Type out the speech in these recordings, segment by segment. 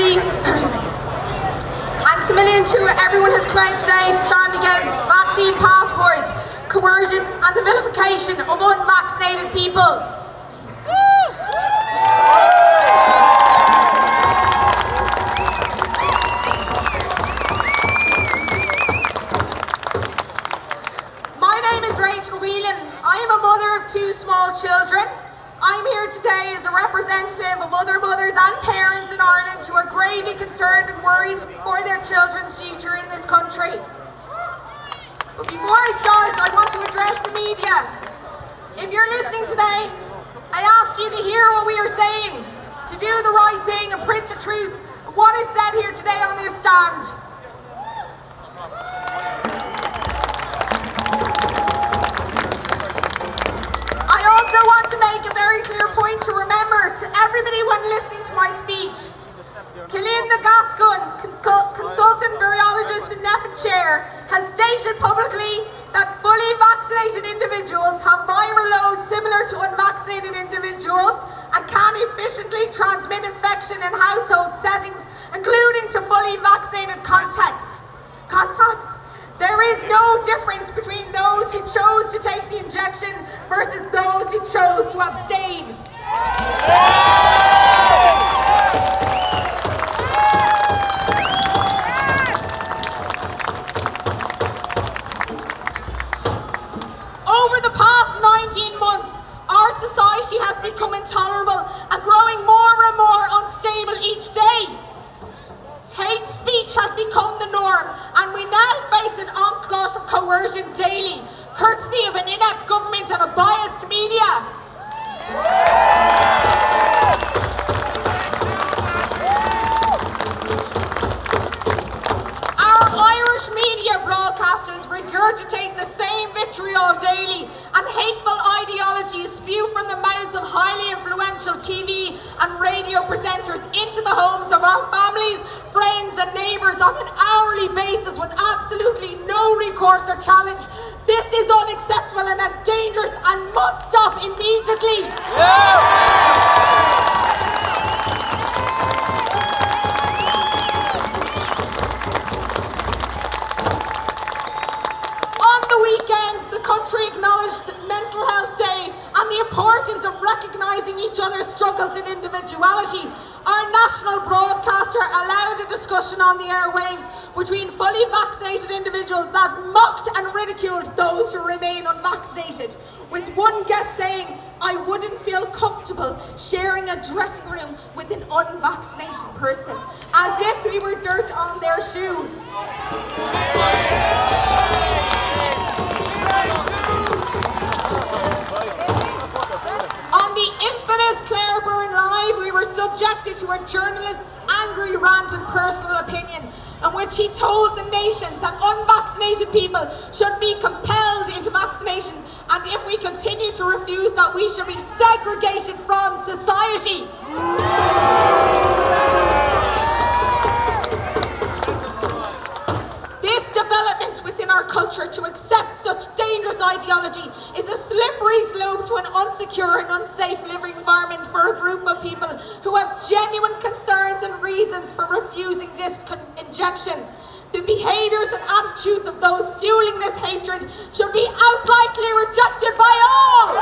everybody. Thanks a million to everyone who's come out today to stand against vaccine passports, coercion and the vilification of unvaccinated people. My name is Rachel Whelan. I am a mother of 2 small children. I'm here today as a representative of other mothers and parents in Ireland who are gravely concerned and worried for their children's future in this country. But before I start, I want to address the media. If you're listening today, I ask you to hear what we are saying, to do the right thing and print the truth of what is said here today on this stand. I also want to make a very clear point to remember to everybody when listening to my speech. Calinda Gascoigne, consultant virologist in Nephonshire, has stated publicly that fully vaccinated individuals have viral loads similar to unvaccinated individuals and can efficiently transmit infection in household settings, including to fully vaccinated contacts. There is no difference between those who chose to take the injection versus those who chose to abstain. Over the past 19 months, our society has become intolerable and growing more and more unstable each day. Hate speech has become the norm, and we now face an onslaught of coercion daily, courtesy of an inept government and a biased media. Our Irish media broadcasters regurgitate the same vitriol daily, and hateful ideologies spew from the mouths of highly influential TV and radio presenters into the homes of our families, friends and neighbours on an hourly basis with absolutely no recourse or challenge. This is unacceptable and dangerous and must stop immediately. On the weekend, the country acknowledged Mental Health Day and the importance of recognising each other's struggles and individuality. Our national broadcaster allowed a discussion on the airwaves between fully vaccinated individuals that mocked and ridiculed those who remain unvaccinated, with one guest saying, "I wouldn't feel comfortable sharing a dressing room with an unvaccinated person," as if we were dirt on their shoes. On the infamous Claire Byrne Live, we were subjected to a journalist's angry rant and personal opinion, in which he told the nation that unvaccinated people should be compelled into vaccination, and if we continue to refuse that, we should be segregated from society. This development within our culture to accept such dangerous ideology is a slippery slope to an unsecure and unsafe living environment for a group of people who have genuine concerns and reasons for refusing this injection. The behaviours and attitudes of those fueling this hatred should be outrightly rejected by all!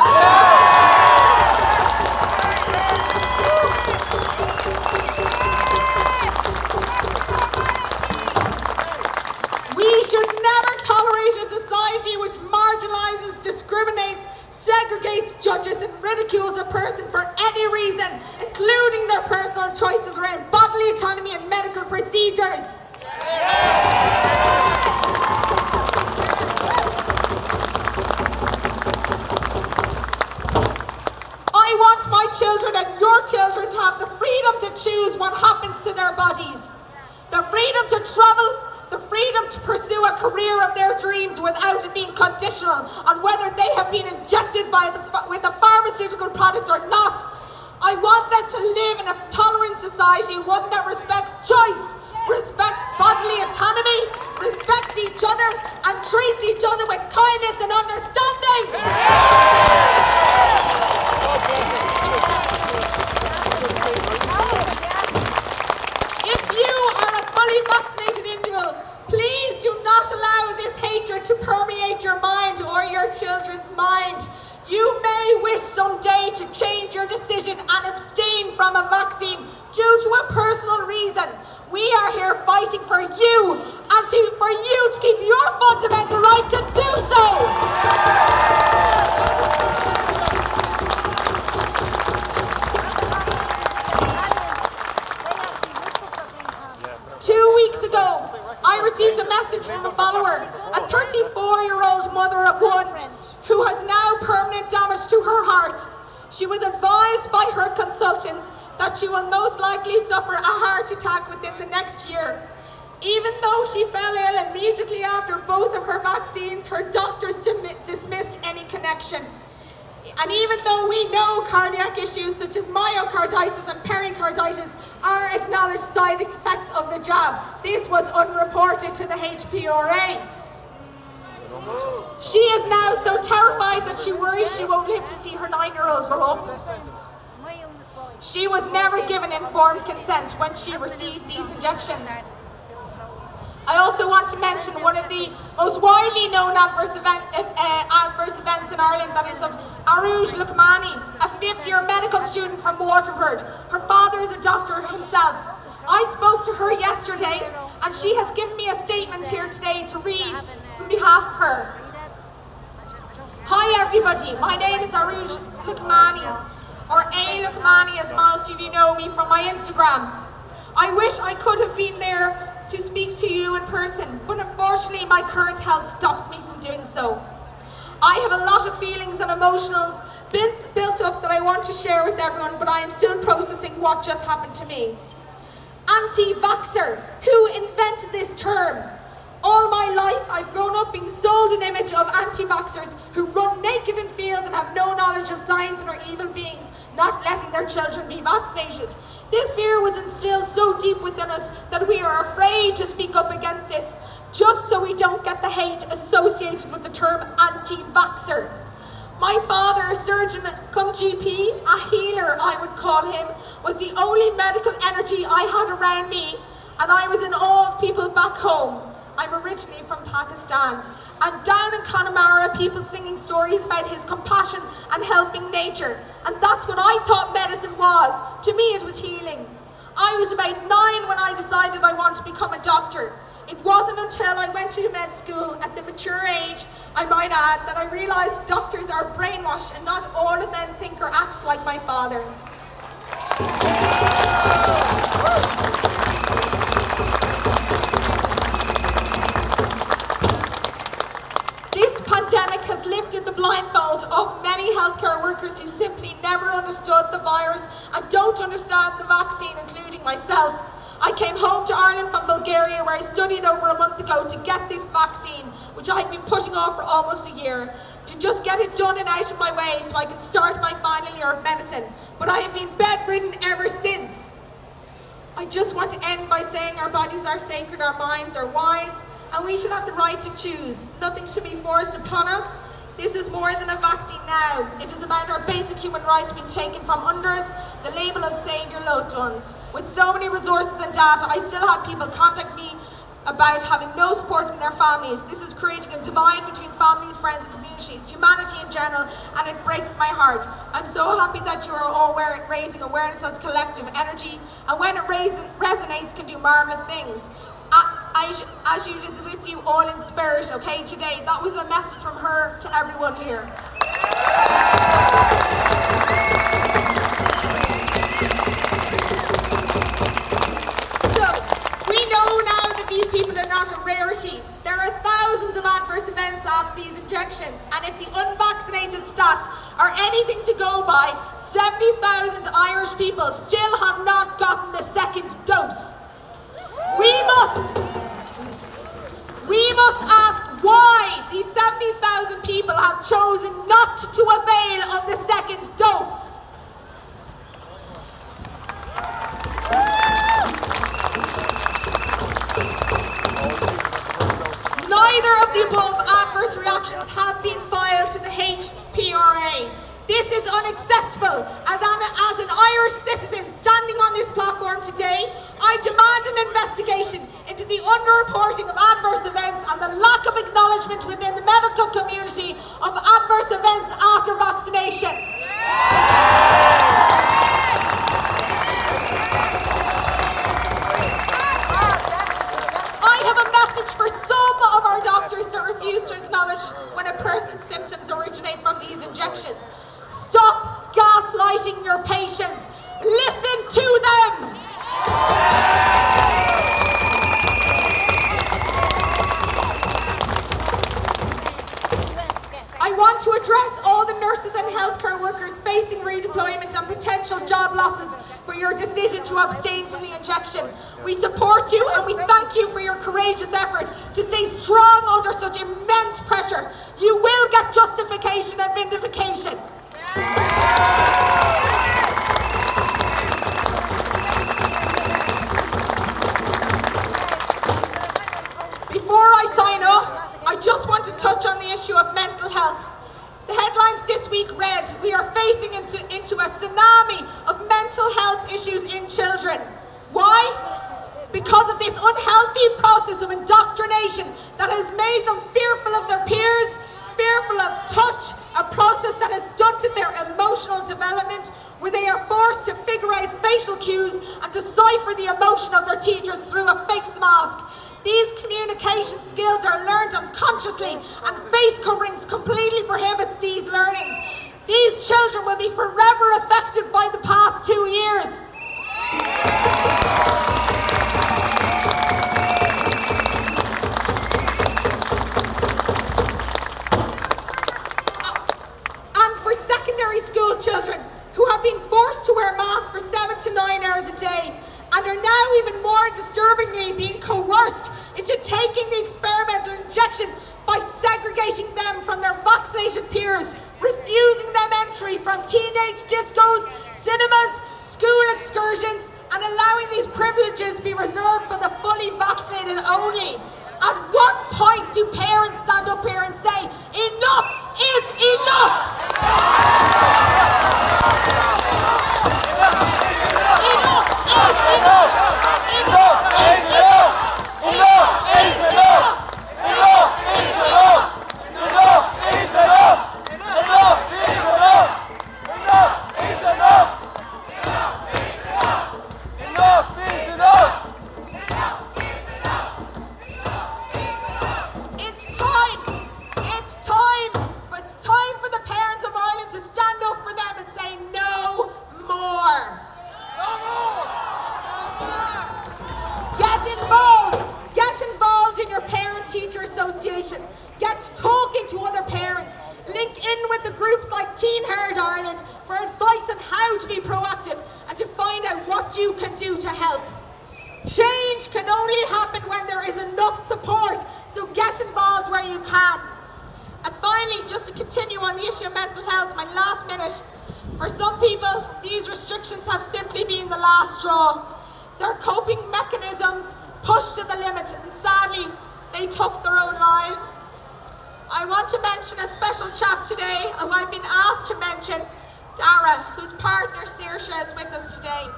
We should never tolerate a society which marginalises, discriminates, segregates, judges and ridicules a person for any reason, including their personal choices around bodily autonomy and medical procedures. I want my children and your children to have the freedom to choose what happens to their bodies, the freedom to travel, the freedom to pursue a career of their dreams without it being conditional on whether they have been injected with a pharmaceutical product or not. I want them to live in a tolerant society, one that respects choice, respects bodily autonomy, respects each other, and treats each other with kindness and understanding. If You may wish someday to change your decision and abstain from a vaccine due to a personal reason. We are here fighting for you and for you to keep your fundamental right to do so. 2 weeks ago, I received a message from a follower, a 34-year-old mother of one, who has now permanent damage to her heart. She was advised by her consultants that she will most likely suffer a heart attack within the next year. Even though she fell ill immediately after both of her vaccines, her doctors dismissed any connection. And even though we know cardiac issues such as myocarditis and pericarditis are acknowledged side effects of the jab, this was unreported to the HPRA. She is now so terrified that she worries she won't live to see her 9-year-old grow up. She was never given informed consent when she received these injections. I also want to mention one of the most widely known adverse events in Ireland, that is of Aruj Lukmani, a 5th-year medical student from Waterford. Her father is a doctor himself. I spoke to her yesterday and she has given me a statement here today to read on behalf of her. Hi everybody, my name is Aruj Lukmani, or A Lukmani as most of you know me from my Instagram. I wish I could have been there to speak to you in person, but unfortunately my current health stops me from doing so. I have a lot of feelings and emotions built up that I want to share with everyone, but I am still processing what just happened to me. Anti-vaxxer, who invented this term? All my life I've grown up being sold an image of anti-vaxxers who run naked in fields and have no knowledge of science and are evil beings, not letting their children be vaccinated. This fear was instilled so deep within us that we are afraid to speak up against this, just so we don't get the hate associated with the term anti-vaxxer. My father, a surgeon cum GP, a healer I would call him, was the only medical energy I had around me, and I was in awe of people back home. I'm originally from Pakistan, and down in Connemara, people singing stories about his compassion and helping nature, and that's what I thought medicine was. To me, it was healing. I was about 9 when I decided I wanted to become a doctor. It wasn't until I went to med school at the mature age, I might add, that I realized doctors are brainwashed and not all of them think or act like my father. This pandemic has lifted the blindfold of many healthcare workers who simply never understood the virus and don't understand the vaccine, including myself. I came home to Ireland from Bulgaria, where I studied over a month ago to get this vaccine, which I had been putting off for almost a year, to just get it done and out of my way so I could start my final year of medicine. But I have been bedridden ever since. I just want to end by saying our bodies are sacred, our minds are wise, and we should have the right to choose. Nothing should be forced upon us. This is more than a vaccine now. It is about our basic human rights being taken from under us, the label of save your loved ones. With so many resources and data, I still have people contact me about having no support from their families. This is creating a divide between families, friends and communities, humanity in general, and it breaks my heart. I'm so happy that you're all raising awareness as collective energy, and when it resonates, can do marvelous things. As you is with you all in spirit, okay, today. That was a message from her to everyone here. So, we know now that these people are not a rarity. There are thousands of adverse events after these injections, and if the unvaccinated stats are anything to go by, 70,000 Irish people still have not gotten the second dose. We must ask why these 70,000 people have chosen not to avail of the second dose. Neither of the above adverse reactions have been filed to the HPRA. This is unacceptable. As an Irish citizen standing on this platform today, I demand an investigation into the underreporting of adverse events and the lack of acknowledgement within the medical community of adverse events after vaccination. employment and potential job losses for your decision to abstain from the injection. We support you and we thank you for your courageous effort to stay strong under such immense pressure. You will get justification and vindication. Before I sign off, I just want to touch on the issue of mental health. The headlines this week read, "We are facing into a tsunami of mental health issues in children." Why? Because of this unhealthy process of indoctrination that has made them fearful of their peers, fearful of touch, a process that has stunted their emotional development, where they are forced to figure out facial cues and decipher the emotion of their teachers through a face mask. These communication skills are learned unconsciously, and face coverings completely prohibits these learnings. These children will be forever affected by the past 2 years. And for secondary school children who have been forced to wear masks for 7 to 9 hours a day, and are now even more disturbingly being coerced into taking the experimental injection by segregating them from their vaccinated peers, refusing them entry from teenage discos, cinemas, school excursions, and allowing these privileges be reserved for the fully vaccinated only. At what point do parents stand up here and say, enough is enough? Get talking to other parents. Link in with the groups like Teen Heart Ireland for advice on how to be proactive and to find out what you can do to help. Change can only happen when there is enough support, so get involved where you can. And finally, just to continue on the issue of mental health, my last minute. For some people, these restrictions have simply been the last straw. Their coping mechanisms pushed to the limit, and sadly, they took their own lives. I want to mention a special chap today who I've been asked to mention, Dara, whose partner Saoirse is with us today.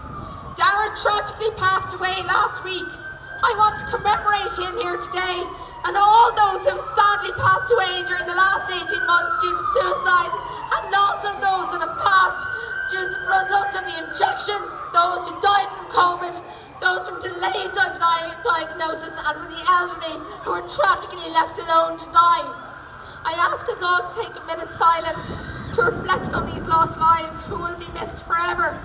Dara tragically passed away last week. I want to commemorate him here today and all those who have sadly passed away during the last 18 months due to suicide, and also those that have passed due to the results of the injections, those who died from COVID, those from delayed diagnosis, and for the elderly who are tragically left alone to die. I ask us all to take a minute's silence to reflect on these lost lives who will be missed forever.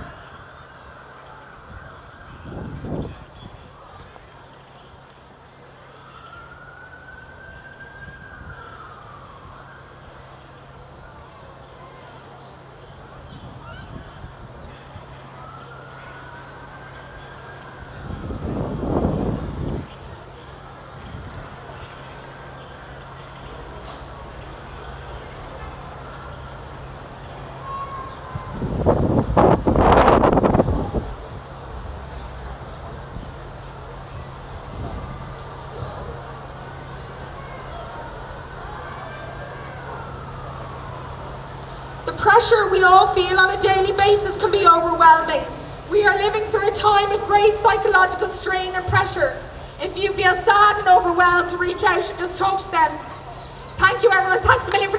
The pressure we all feel on a daily basis can be overwhelming. We are living through a time of great psychological strain and pressure. If you feel sad and overwhelmed, reach out and just talk to them. Thank you everyone. Thanks a million for